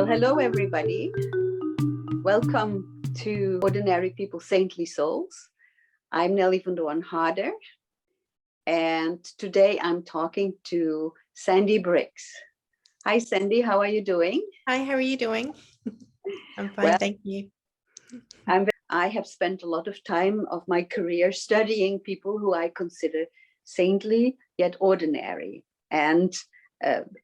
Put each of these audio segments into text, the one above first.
So hello, everybody. Welcome to Ordinary People, Saintly Souls. I'm Nelly van Doorn Harder, and today I'm talking to Sandy Briggs. Hi, Sandy. How are you doing? Hi, how are you doing? I'm fine, Well, thank you. I have spent a lot of time of my career studying people who I consider saintly yet ordinary, and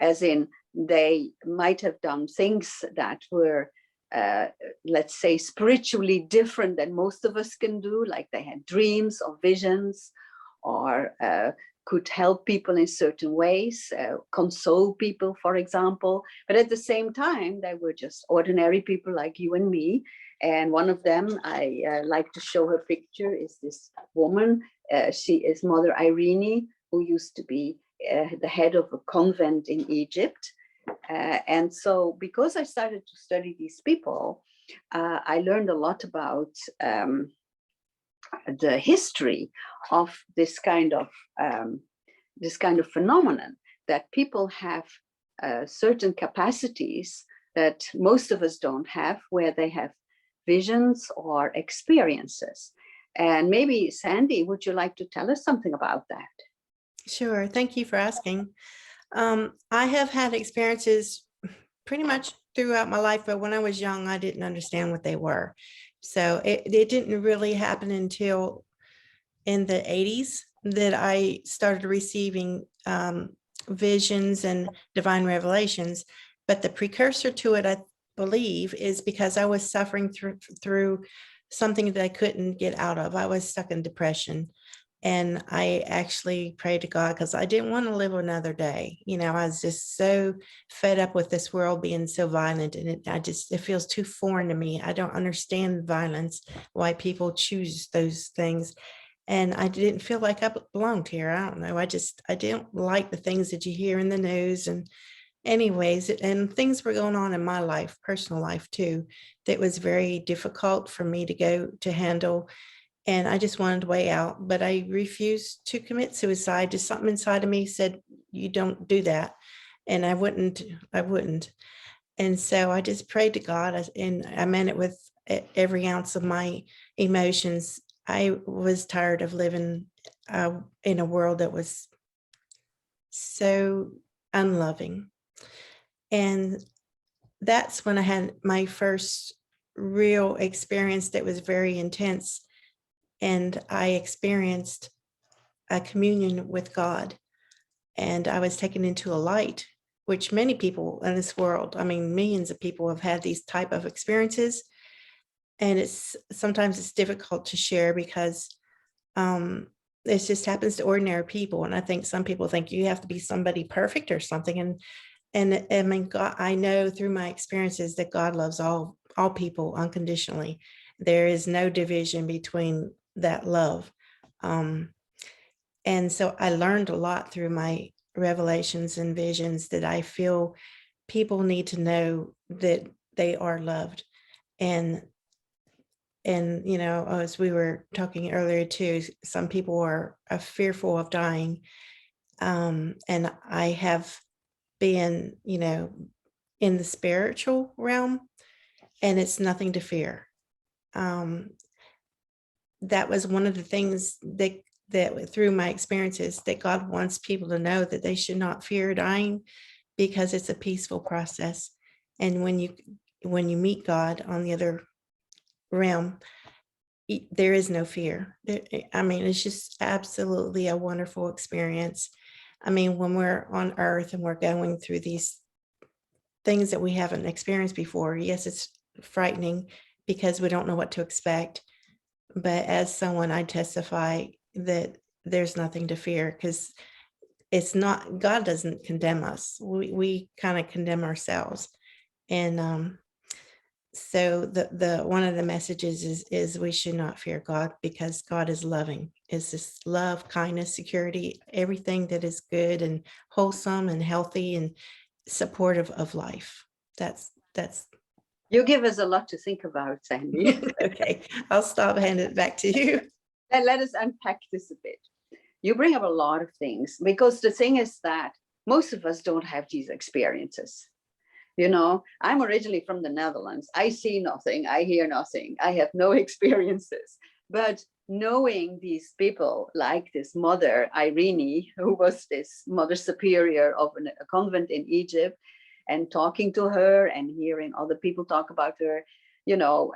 as in they might have done things that were let's say spiritually different than most of us can do, like they had dreams or visions, or could help people in certain ways, console people, for example. But at the same time, they were just ordinary people like you and me. And one of them, I like to show her picture, is this woman. She is Mother Irene, who used to be the head of a convent in Egypt. And so because I started to study these people, I learned a lot about the history of this kind of phenomenon, that people have certain capacities that most of us don't have, where they have visions or experiences. And maybe, Sandy, would you like to tell us something about that? Sure, thank you for asking. I have had experiences pretty much throughout my life, but when I was young, I didn't understand what they were. So it didn't really happen until in the 80s that I started receiving visions and divine revelations. But the precursor to it, I believe, is because I was suffering through something that I couldn't get out of. I was stuck in depression. And I actually prayed to God because I didn't want to live another day. You know, I was just so fed up with this world being so violent, and it feels too foreign to me. I don't understand violence, why people choose those things. And I didn't feel like I belonged here. I don't know. I didn't like the things that you hear in the news. And anyways, and things were going on in my life, personal life too, that was very difficult for me to handle. And I just wanted a way out, but I refused to commit suicide. Just something inside of me said, you don't do that. And I wouldn't. And so I just prayed to God, and I meant it with every ounce of my emotions. I was tired of living in a world that was so unloving. And that's when I had my first real experience that was very intense. And I experienced a communion with God, and I was taken into a light, which many people in this world, I mean, millions of people have had these type of experiences. And sometimes it's difficult to share because it just happens to ordinary people. And I think some people think you have to be somebody perfect or something. And I mean, God, I know through my experiences that God loves all people unconditionally. There is no division between that love. And so I learned a lot through my revelations and visions that I feel people need to know that they are loved. And you know, as we were talking earlier too, some people are fearful of dying. And I have been, you know, in the spiritual realm, and it's nothing to fear. That was one of the things that through my experiences, that God wants people to know that they should not fear dying, because it's a peaceful process. And when you meet God on the other realm, there is no fear. I mean, it's just absolutely a wonderful experience. I mean, when we're on earth and we're going through these things that we haven't experienced before, yes, it's frightening because we don't know what to expect. But as someone, I testify that there's nothing to fear, because it's not, God doesn't condemn us. We kind of condemn ourselves. And so the one of the messages is we should not fear God, because God is loving. It's this love, kindness, security, everything that is good and wholesome and healthy and supportive of life. That's You give us a lot to think about, Sandy. okay. I'll stop, hand it back to you. Let us unpack this a bit. You bring up a lot of things, because the thing is that most of us don't have these experiences. You know, I'm originally from the Netherlands. I see nothing, I hear nothing, I have no experiences. But knowing these people, like this mother, Irene, who was this mother superior of a convent in Egypt, and talking to her and hearing other people talk about her, you know,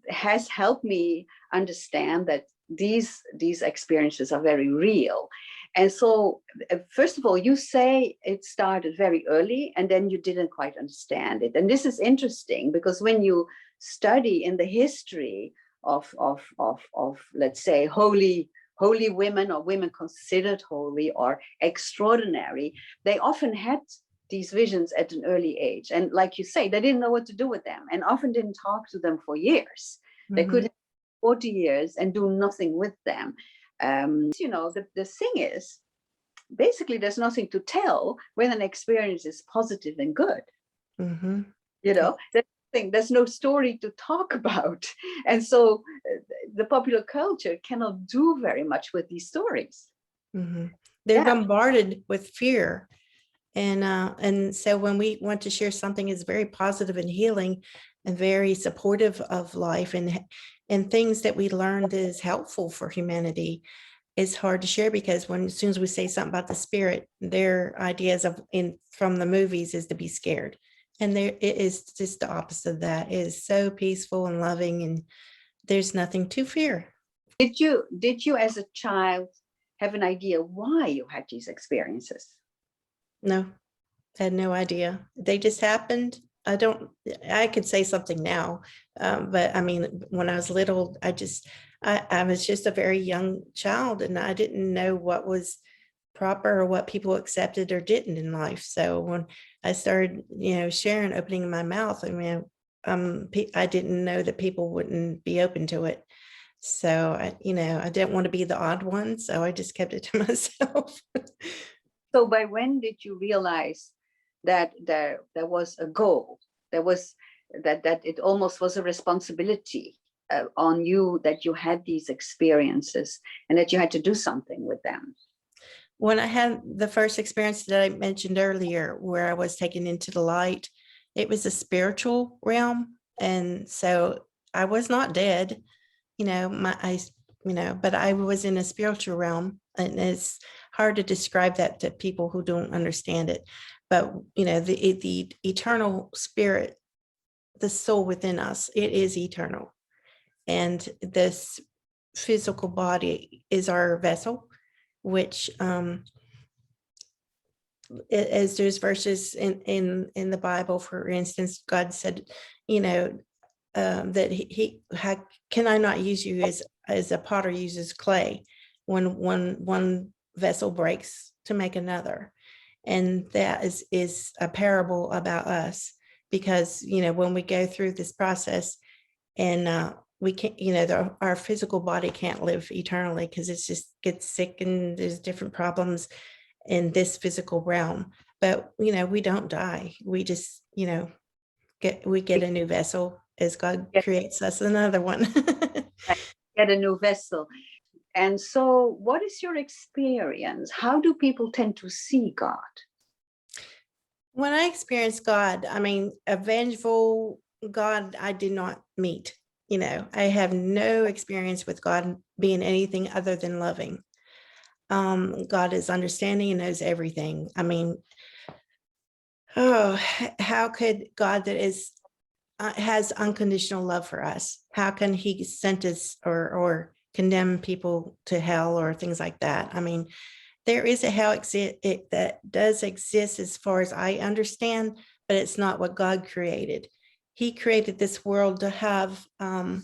has helped me understand that these experiences are very real. And so, first of all, you say it started very early and then you didn't quite understand it. And this is interesting because when you study in the history of let's say, holy women or women considered holy or extraordinary, they often had these visions at an early age. And like you say, they didn't know what to do with them and often didn't talk to them for years. They could have 40 years and do nothing with them. You know, the thing is, basically, there's nothing to tell when an experience is positive and good. You know, there's no story to talk about. And so the popular culture cannot do very much with these stories. They're bombarded with fear. And so when we want to share something that's very positive and healing and very supportive of life and things that we learned that is helpful for humanity, it's hard to share because as soon as we say something about the spirit, their ideas from the movies is to be scared. And it is just the opposite of that. It is so peaceful and loving, and there's nothing to fear. Did you as a child have an idea why you had these experiences? No, I had no idea. They just happened. I could say something now, but I mean, when I was little, I was just a very young child and I didn't know what was proper or what people accepted or didn't in life. So when I started, sharing, opening my mouth, I mean, I didn't know that people wouldn't be open to it. So I didn't want to be the odd one. So I just kept it to myself. So by when did you realize that there was a goal? There was that it almost was a responsibility on you, that you had these experiences and that you had to do something with them? When I had the first experience that I mentioned earlier, where I was taken into the light, it was a spiritual realm. And so I was not dead, but I was in a spiritual realm, and it's hard to describe that to people who don't understand it. But, the eternal spirit, the soul within us, it is eternal. And this physical body is our vessel, which as there's verses in the Bible, for instance, God said, that can I not use you as a potter uses clay when one vessel breaks to make another. And that is a parable about us, because when we go through this process and we can't, our physical body can't live eternally because it just gets sick and there's different problems in this physical realm. But we don't die. We just get a new vessel as God creates us another one. Get a new vessel. And so what is your experience? How do people tend to see God? When I experienced God, I mean, a vengeful God I did not meet. I have no experience with God being anything other than loving. God is understanding and knows everything. I mean, how could God that has unconditional love for us, how can he sentence or condemn people to hell or things like that? I mean, there is a hell that does exist as far as I understand, but it's not what God created. He created this world to have, I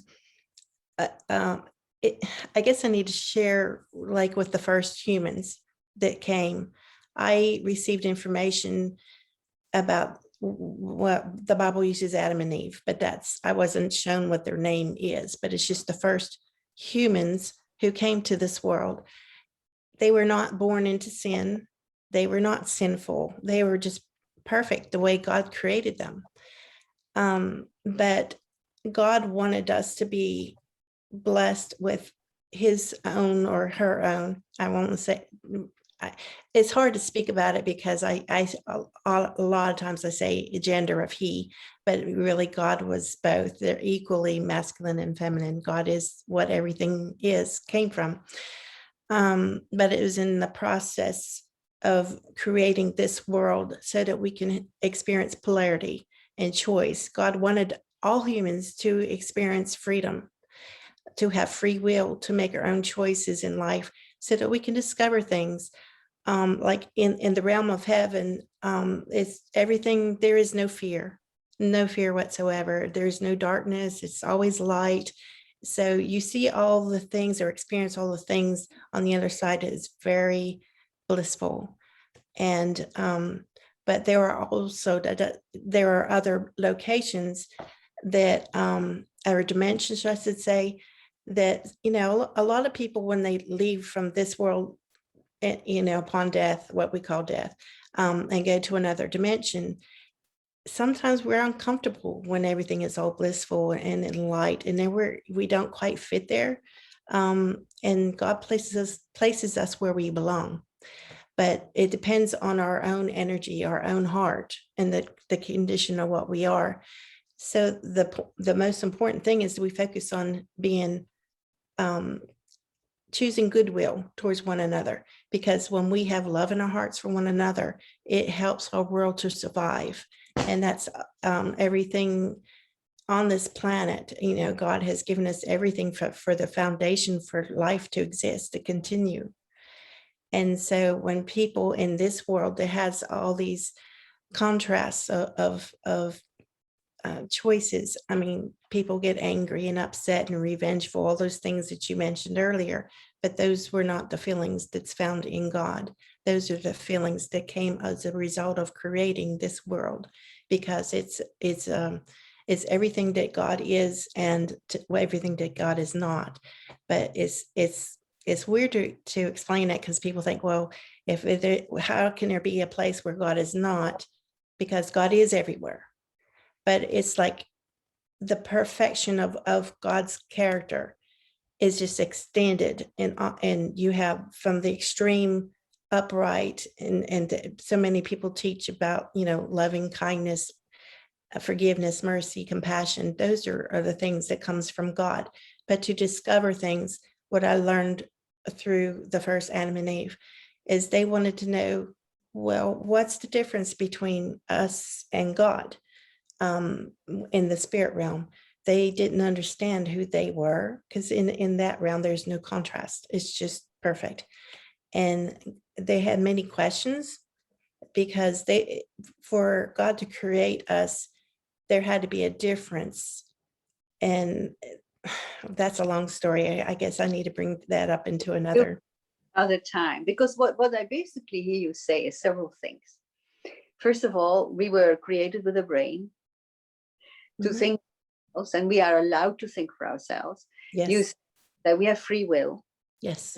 guess I need to share, like with the first humans that came, I received information about what the Bible uses Adam and Eve, but I wasn't shown what their name is, but it's just the first humans who came to this world. They were not born into sin. They were not sinful. They were just perfect the way God created them. But God wanted us to be blessed with his own or her own. I won't say, it's hard to speak about it because a lot of times I say gender of he, but really God was both. They're equally masculine and feminine. God is what everything came from. But it was in the process of creating this world so that we can experience polarity and choice. God wanted all humans to experience freedom, to have free will, to make our own choices in life so that we can discover things. Like in the realm of heaven, it's everything. There is no fear whatsoever. There's no darkness. It's always light. So you see all the things or experience all the things on the other side. Is very blissful. And but there are also there are other locations that or dimensions, I should say, that a lot of people, when they leave from this world, upon death, what we call death, and go to another dimension, sometimes we're uncomfortable when everything is all blissful and in light, and then we don't quite fit there. And God places us where we belong. But it depends on our own energy, our own heart, and the condition of what we are. So the most important thing is we focus on being choosing goodwill towards one another, because when we have love in our hearts for one another, it helps our world to survive. And that's everything on this planet. God has given us everything for the foundation for life to exist, to continue. And so when people in this world that has all these contrasts of choices, I mean, people get angry and upset and revengeful, all those things that you mentioned earlier, but those were not the feelings that's found in God. Those are the feelings that came as a result of creating this world, because it's everything that God is and everything that God is not. But it's weird to explain it, because people think, well, how can there be a place where God is not? Because God is everywhere. But it's like the perfection of God's character is just extended, and you have from the extreme upright, and so many people teach about loving kindness, forgiveness, mercy, compassion. Those are the things that comes from God. But to discover things, what I learned through the first Adam and Eve is they wanted to know, well, what's the difference between us and God? In the spirit realm, they didn't understand who they were, because in that realm there's no contrast. It's just perfect. And they had many questions, because for God to create us, there had to be a difference. And that's a long story. I guess I need to bring that up into another time, because what I basically hear you say is several things. First of all, we were created with a brain to think, and we are allowed to think for ourselves. Yes. You say that we have free will. Yes.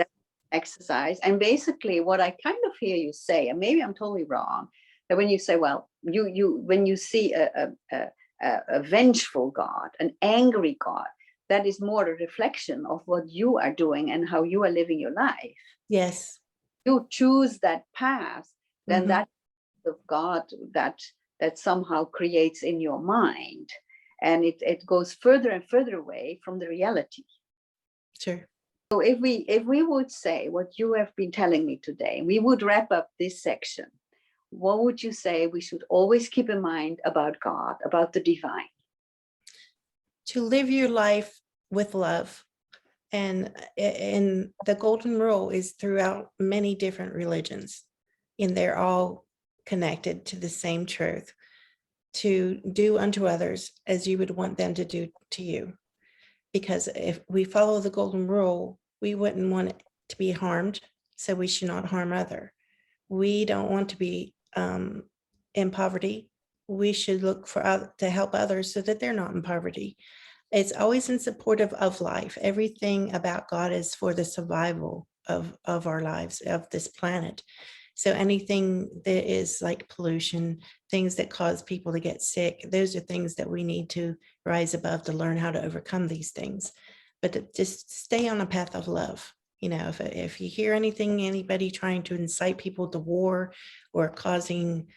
Exercise. And basically what I kind of hear you say, and maybe I'm totally wrong, that when you say, well, when you see a vengeful God, an angry God, that is more a reflection of what you are doing and how you are living your life. Yes. You choose that path, then that of God that somehow creates in your mind, and it goes further and further away from the reality. Sure. So if we would say what you have been telling me today, we would wrap up this section. What would you say we should always keep in mind about God, about the divine? To live your life with love. And the golden rule is throughout many different religions, and they're all connected to the same truth: to do unto others as you would want them to do to you. Because if we follow the golden rule, we wouldn't want it to be harmed, so we should not harm other. We don't want to be in poverty. We should look to help others so that they're not in poverty. It's always in support of life. Everything about God is for the survival of our lives, of this planet. So anything that is like pollution, things that cause people to get sick, those are things that we need to rise above to learn how to overcome these things. But to just stay on a path of love You know, if you hear anything, anybody trying to incite people to war or causing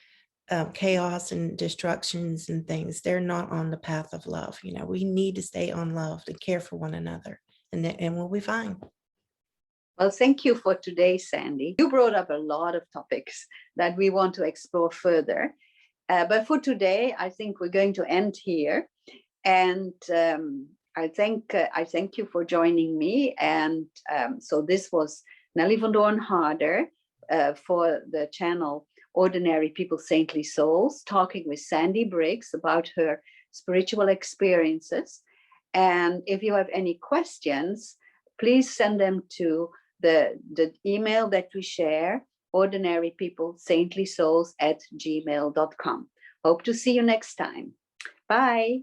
chaos and destructions and things, they're not on the path of love. You know, we need to stay on love and care for one another, and we'll be fine. Well, thank you for today, Sandy. You brought up a lot of topics that we want to explore further. But for today, I think we're going to end here. And I thank you for joining me. And so this was Nelly van Doorn Harder for the channel Ordinary People, Saintly Souls, talking with Sandy Briggs about her spiritual experiences. And if you have any questions, please send them to the email that we share, ordinarypeoplesaintlysouls@gmail.com. Hope to see you next time. Bye.